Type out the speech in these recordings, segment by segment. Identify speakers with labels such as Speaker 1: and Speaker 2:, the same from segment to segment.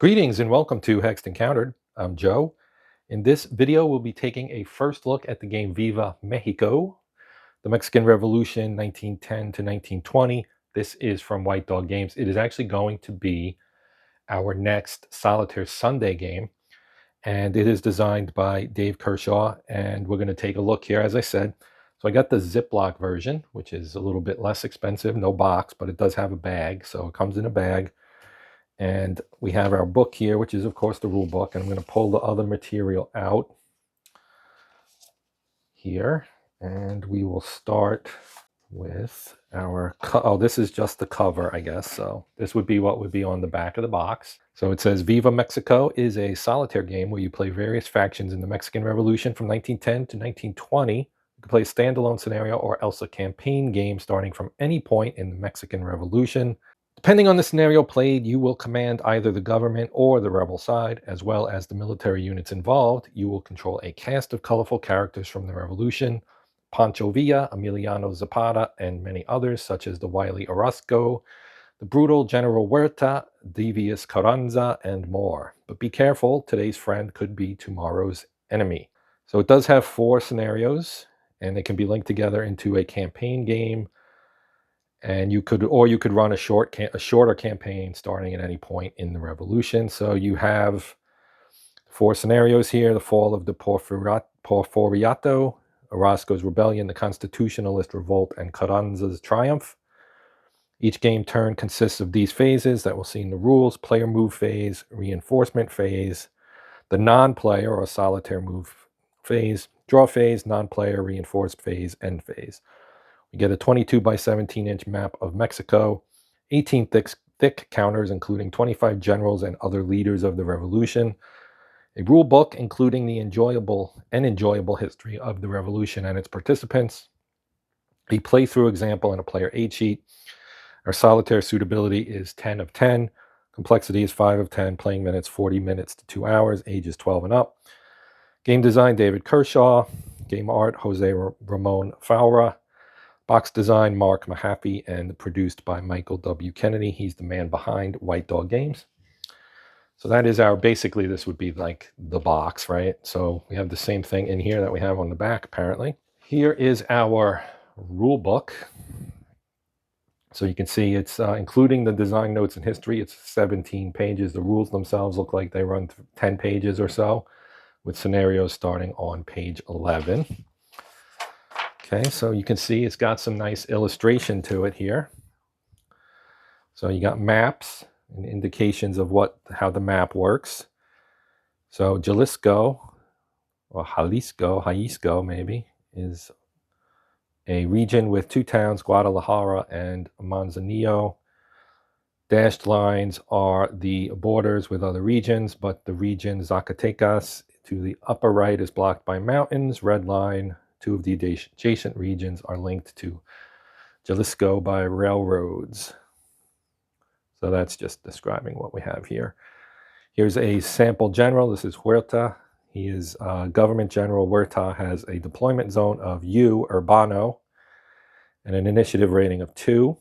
Speaker 1: Greetings and welcome to Hexed Encountered. I'm Joe. In this video, we'll be taking a first look at the game Viva Mexico, the Mexican Revolution 1910 to 1920. This is from White Dog Games. It is actually going to be our next Solitaire Sunday game, and it is designed by Dave Kershaw, and we're going to take a look here, as I said. So I got the Ziploc version, which is a little bit less expensive, no box, but it does have a bag, so it comes in a bag. And we have our book here, which is, of course, the rule book. And I'm going to pull the other material out here. And we will start with our... Oh, this is just the cover, I guess. So this would be what would be on the back of the box. So it says, Viva Mexico is a solitaire game where you play various factions in the Mexican Revolution from 1910 to 1920. You can play a standalone scenario or else a campaign game starting from any point in the Mexican Revolution. Depending on the scenario played, you will command either the government or the rebel side, as well as the military units involved. You will control a cast of colorful characters from the Revolution: Pancho Villa, Emiliano Zapata, and many others, such as the wily Orozco, the brutal General Huerta, devious Carranza, and more. But be careful, today's friend could be tomorrow's enemy. So it does have 4 scenarios, and they can be linked together into a campaign game. And you could run a shorter campaign starting at any point in the revolution. So you have 4 scenarios here: the fall of the Porfiriato, Orozco's rebellion, the Constitutionalist revolt, and Carranza's triumph. Each game turn consists of these phases that we'll see in the rules: player move phase, reinforcement phase, the non-player or solitaire move phase, draw phase, non-player, reinforced phase, end phase. You get a 22 by 17 inch map of Mexico, 18 thick counters, including 25 generals and other leaders of the revolution, a rule book including the enjoyable history of the revolution and its participants, a playthrough example, and a player aid sheet. Our solitaire suitability is 10 of 10. Complexity is 5 of 10. Playing minutes 40 minutes to 2 hours. Age is 12 and up. Game design David Kershaw. Game art Jose Ramon Faura. Box design, Mark Mahaffey, and produced by Michael W. Kennedy. He's the man behind White Dog Games. So that is basically this would be like the box, right? So we have the same thing in here that we have on the back, apparently. Here is our rule book. So you can see it's including the design notes and history. It's 17 pages. The rules themselves look like they run 10 pages or so, with scenarios starting on page 11. Okay, so you can see it's got some nice illustration to it here. So you got maps and indications of how the map works. So Jalisco, or Jalisco maybe, is a region with 2 towns, Guadalajara and Manzanillo. Dashed lines are the borders with other regions, but the region Zacatecas to the upper right is blocked by mountains. Red line, 2 of the adjacent regions are linked to Jalisco by railroads. So that's just describing what we have here. Here's a sample general. This is Huerta. He is government general. Huerta has a deployment zone of U, Urbano, and an initiative rating of 2.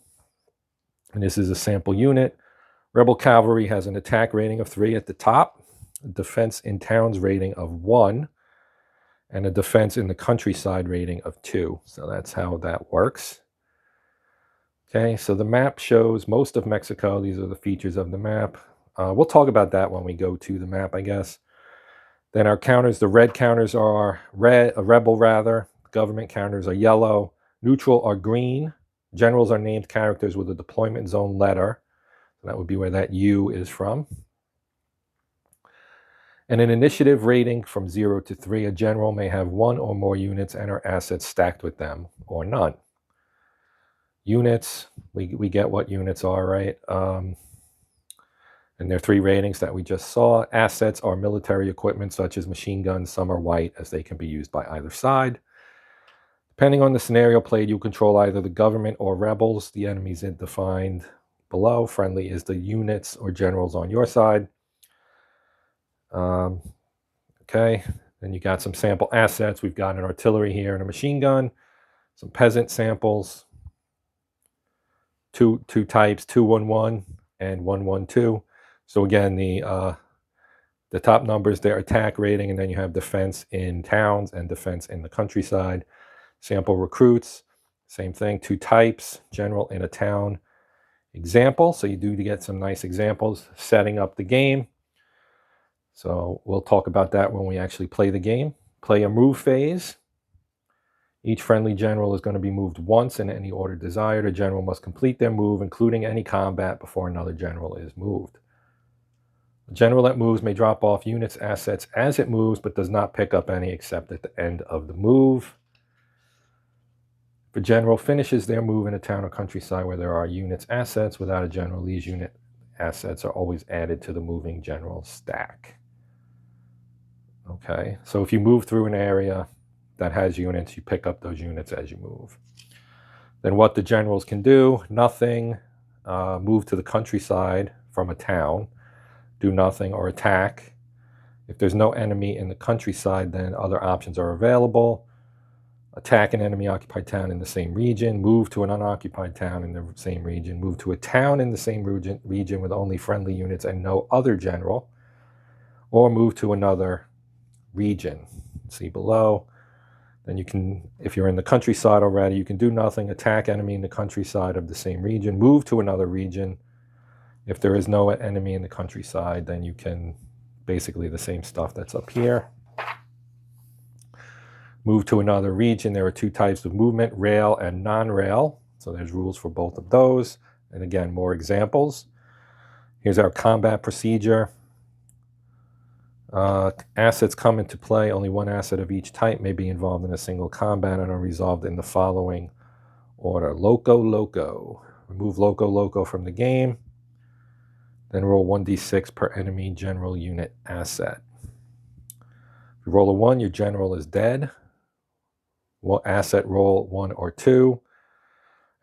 Speaker 1: And this is a sample unit. Rebel cavalry has an attack rating of 3 at the top, a defense in towns rating of 1, and a defense in the countryside rating of 2. So that's how that works. Okay, so the map shows most of Mexico. These are the features of the map. We'll talk about that when we go to the map, I guess. Then our counters, the red counters are rebel rather. Government counters are yellow. Neutral are green. Generals are named characters with a deployment zone letter. That would be where that U is from. And an initiative rating from 0 to 3, a general may have 1 or more units and or assets stacked with them, or none. Units, we get what units are, right? And there are 3 ratings that we just saw. Assets are military equipment such as machine guns. Some are white, as they can be used by either side. Depending on the scenario played, you control either the government or rebels. The enemies are defined below. Friendly is the units or generals on your side. Okay, then you got some sample assets. We've got an artillery here and a machine gun, some peasant samples, two types, 211 and 112. So again, the top numbers there, attack rating, and then you have defense in towns and defense in the countryside. Sample recruits, same thing, 2 types, general in a town. Example, so you do get some nice examples setting up the game. So we'll talk about that when we actually play the game. Play a move phase. Each friendly general is going to be moved once in any order desired. A general must complete their move, including any combat, before another general is moved. A general that moves may drop off units, assets as it moves, but does not pick up any except at the end of the move. If a general finishes their move in a town or countryside where there are units, assets, without a general, these unit assets are always added to the moving general stack. Okay, so if you move through an area that has units, you pick up those units as you move. Then what the generals can do: nothing, move to the countryside from a town, do nothing, or attack. If there's no enemy in the countryside, then other options are available. Attack an enemy occupied town in the same region, move to an unoccupied town in the same region, move to a town in the same region with only friendly units and no other general, or move to another region. See below. Then you can, if you're in the countryside already, you can do nothing, attack enemy in the countryside of the same region, move to another region. If there is no enemy in the countryside, then you can, basically the same stuff that's up here. Move to another region. There are 2 types of movement, rail and non-rail. So there's rules for both of those. And again, more examples. Here's our combat procedure. Assets come into play. Only 1 asset of each type may be involved in a single combat and are resolved in the following order. Loco Loco. Remove Loco Loco from the game. Then roll 1d6 per enemy general unit asset. If you roll a 1, your general is dead. Asset roll 1 or 2.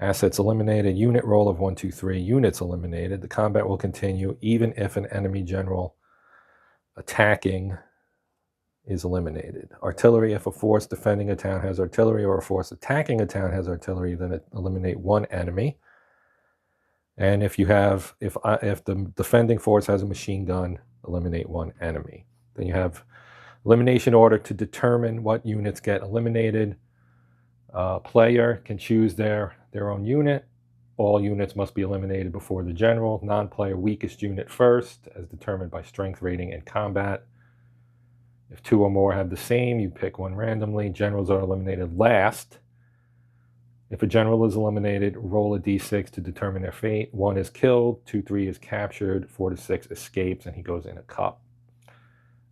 Speaker 1: Assets eliminated. Unit roll of 1, 2, 3. Units eliminated. The combat will continue even if an enemy general attacking is eliminated. Artillery. If a force defending a town has artillery or a force attacking a town has artillery, then eliminate 1 enemy. And if the defending force has a machine gun, eliminate 1 enemy. Then you have elimination order to determine what units get eliminated. Player can choose their own unit. All units must be eliminated before the general. Non-player weakest unit first, as determined by strength rating and combat. If 2 or more have the same, you pick 1 randomly. Generals are eliminated last. If a general is eliminated, roll a d6 to determine their fate. 1 is killed, 2, 3 is captured, 4 to 6 escapes, and he goes in a cup.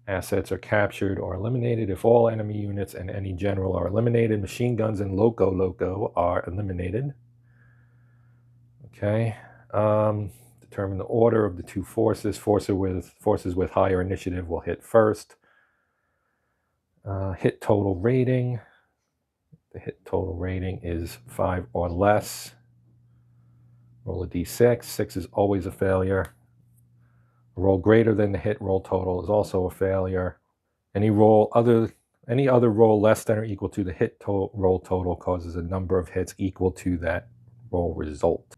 Speaker 1: Assets are captured or eliminated. If all enemy units and any general are eliminated, machine guns and Loco Loco are eliminated. Okay. Determine the order of the 2 forces. Forces with higher initiative will hit first. Hit total rating. The hit total rating is 5 or less. Roll a d6. 6 is always a failure. A roll greater than the hit roll total is also a failure. Any other roll less than or equal to the hit roll total causes a number of hits equal to that roll result.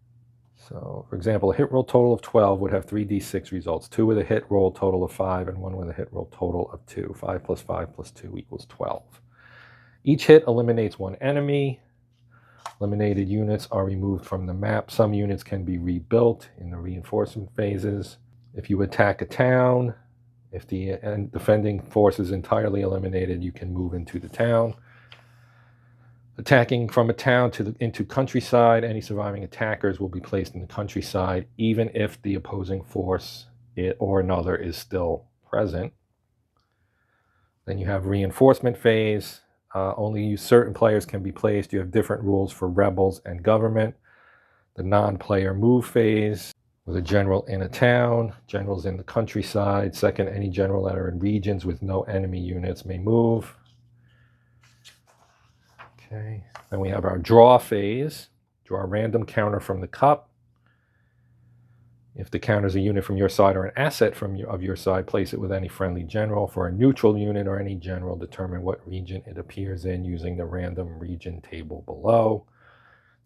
Speaker 1: So, for example, a hit roll total of 12 would have 3d6 results, 2 with a hit roll total of 5 and 1 with a hit roll total of 2. 5 plus 5 plus 2 equals 12. Each hit eliminates 1 enemy. Eliminated units are removed from the map. Some units can be rebuilt in the reinforcement phases. If you attack a town, if the defending force is entirely eliminated, you can move into the town. Attacking from a town into countryside, any surviving attackers will be placed in the countryside, even if the opposing force or another is still present. Then you have reinforcement phase. Only certain players can be placed. You have different rules for rebels and government. The non-player move phase, with a general in a town, generals in the countryside. Second, any general that are in regions with no enemy units may move. Okay, then we have our draw phase. Draw a random counter from the cup. If the counter is a unit from your side or an asset of your side, place it with any friendly general. For a neutral unit or any general, determine what region it appears in using the random region table below.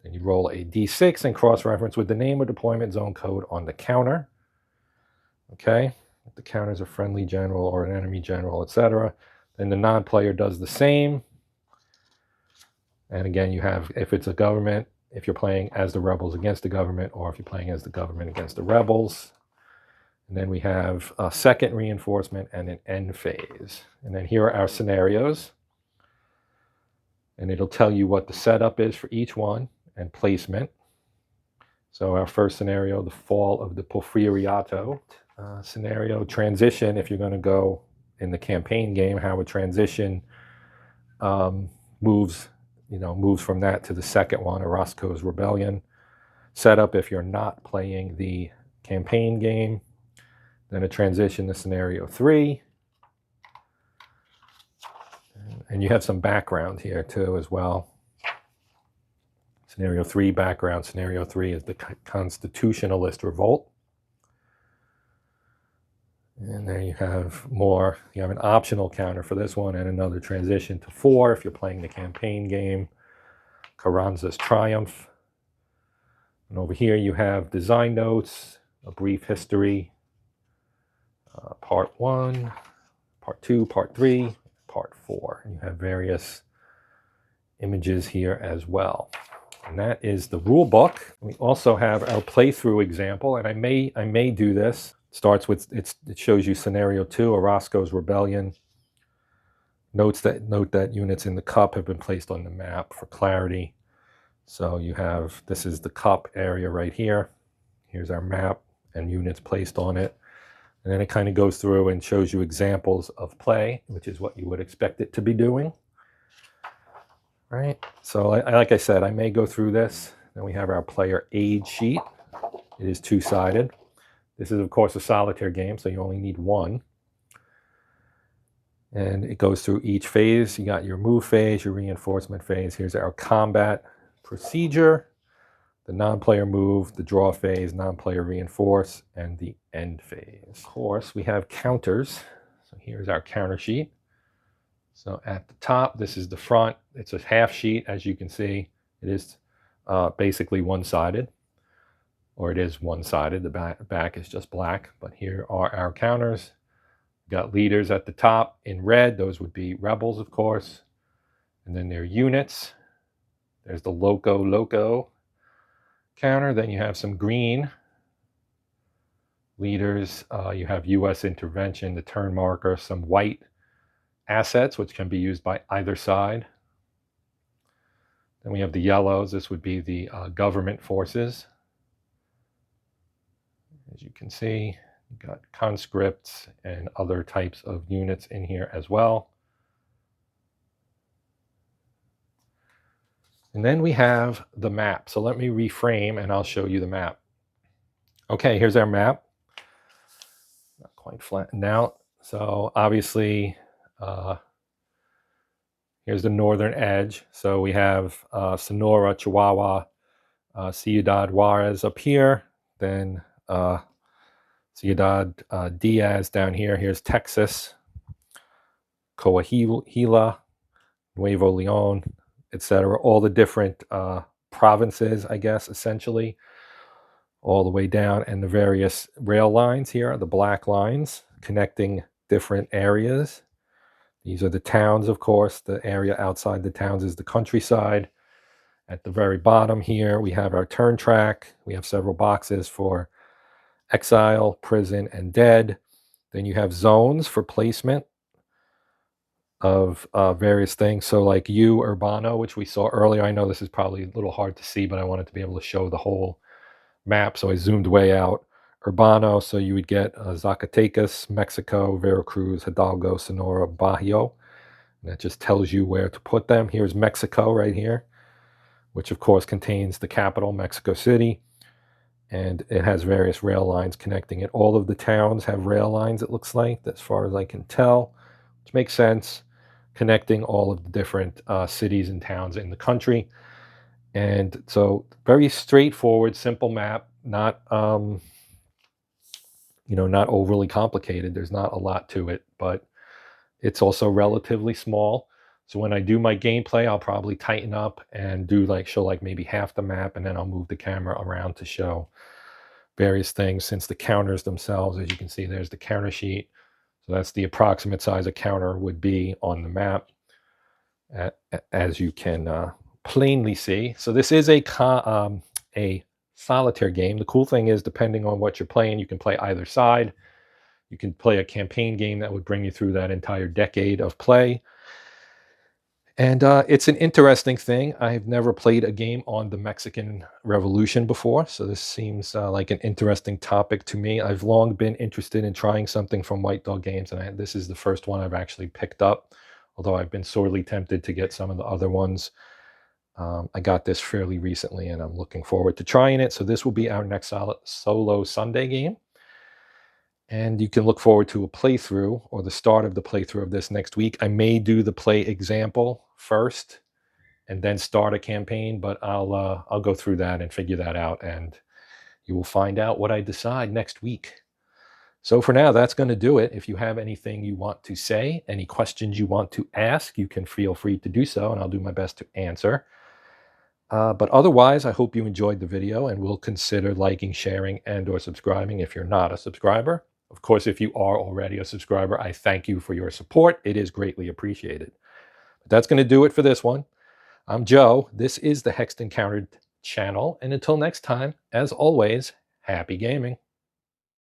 Speaker 1: Then you roll a d6 and cross-reference with the name or deployment zone code on the counter. Okay, if the counter's a friendly general or an enemy general, etc. Then the non-player does the same. And again, you have, if it's a government, if you're playing as the rebels against the government, or if you're playing as the government against the rebels. And then we have a second reinforcement and an end phase. And then here are our scenarios. And it'll tell you what the setup is for each one and placement. So our first scenario, the fall of the Porfiriato. Scenario, transition, if you're going to go in the campaign game, how a transition moves from that to the second one, Orozco's Rebellion. Setup, if you're not playing the campaign game. Then a transition to scenario 3. And you have some background here too as well. Scenario 3 background. Scenario 3 is the Constitutionalist Revolt. And there you have more. You have an optional counter for this one and another transition to 4 if you're playing the campaign game. Carranza's Triumph. And over here you have design notes, a brief history, part 1, part 2, part 3, part 4. And you have various images here as well. And that is the rule book. We also have our playthrough example, and I may do this. It starts with it shows you scenario 2, Orozco's Rebellion. Note that units in the cup have been placed on the map for clarity. So you have, this is the cup area right here. Here's our map and units placed on it. And then it kind of goes through and shows you examples of play, which is what you would expect it to be doing. Right? So like I said, I may go through this. Then we have our player aid sheet. It is two-sided. This is, of course, a solitaire game, so you only need one. And it goes through each phase. You got your move phase, your reinforcement phase. Here's our combat procedure, the non-player move, the draw phase, non-player reinforce, and the end phase. Of course, we have counters. So here's our counter sheet. So at the top, this is the front. It's a half sheet, as you can see. It is basically one-sided, or it is one-sided. The back is just black, but here are our counters. We've got leaders at the top in red. Those would be rebels, of course. And then their units. There's the Loco counter. Then you have some green leaders. You have U.S. intervention, the turn marker, some white assets, which can be used by either side. Then we have the yellows. This would be the government forces. As you can see, you've got conscripts and other types of units in here as well. And then we have the map. So let me reframe and I'll show you the map. Okay, here's our map. Not quite flattened out. So obviously, here's the northern edge. So we have Sonora, Chihuahua, Ciudad Juarez up here. Then Ciudad Diaz down here. Here's Texas, Coahuila, Nuevo Leon, etc. All the different provinces, I guess, essentially, all the way down. And the various rail lines here are the black lines connecting different areas. These are the towns, of course. The area outside the towns is the countryside. At the very bottom here, we have our turn track. We have several boxes for exile, prison, and dead. Then you have zones for placement of various things. So like Urbano, which we saw earlier. I know this is probably a little hard to see, but I wanted to be able to show the whole map, so I zoomed way out. Urbano, so you would get Zacatecas, Mexico, Veracruz, Hidalgo, Sonora, Bajío. And that just tells you where to put them. Here's Mexico right here, which of course contains the capital, Mexico City. And it has various rail lines connecting it. All of the towns have rail lines, it looks like, as far as I can tell, which makes sense, connecting all of the different cities and towns in the country. And so very straightforward, simple map, not not overly complicated. There's not a lot to it, but it's also relatively small. So when I do my gameplay, I'll probably tighten up and show maybe half the map, and then I'll move the camera around to show various things since the counters themselves, as you can see, there's the counter sheet. So that's the approximate size a counter would be on the map, as you can plainly see. So this is a solitaire game. The cool thing is, depending on what you're playing, you can play either side. You can play a campaign game that would bring you through that entire decade of play. And it's an interesting thing. I've never played a game on the Mexican Revolution before, so this seems like an interesting topic to me. I've long been interested in trying something from White Dog Games, and this is the first one I've actually picked up, although I've been sorely tempted to get some of the other ones. I got this fairly recently, and I'm looking forward to trying it. So this will be our next solo Sunday game. And you can look forward to a playthrough, or the start of the playthrough of this next week. I may do the play example first and then start a campaign, but I'll go through that and figure that out, and you will find out what I decide next week. So for now, that's going to do it. If you have anything you want to say, any questions you want to ask, you can feel free to do so, and I'll do my best to answer. But otherwise, I hope you enjoyed the video and will consider liking, sharing, and/or subscribing if you're not a subscriber. Of course, if you are already a subscriber, I thank you for your support. It is greatly appreciated. But that's going to do it for this one. I'm Joe. This is the Hexed Encountered channel. And until next time, as always, happy gaming.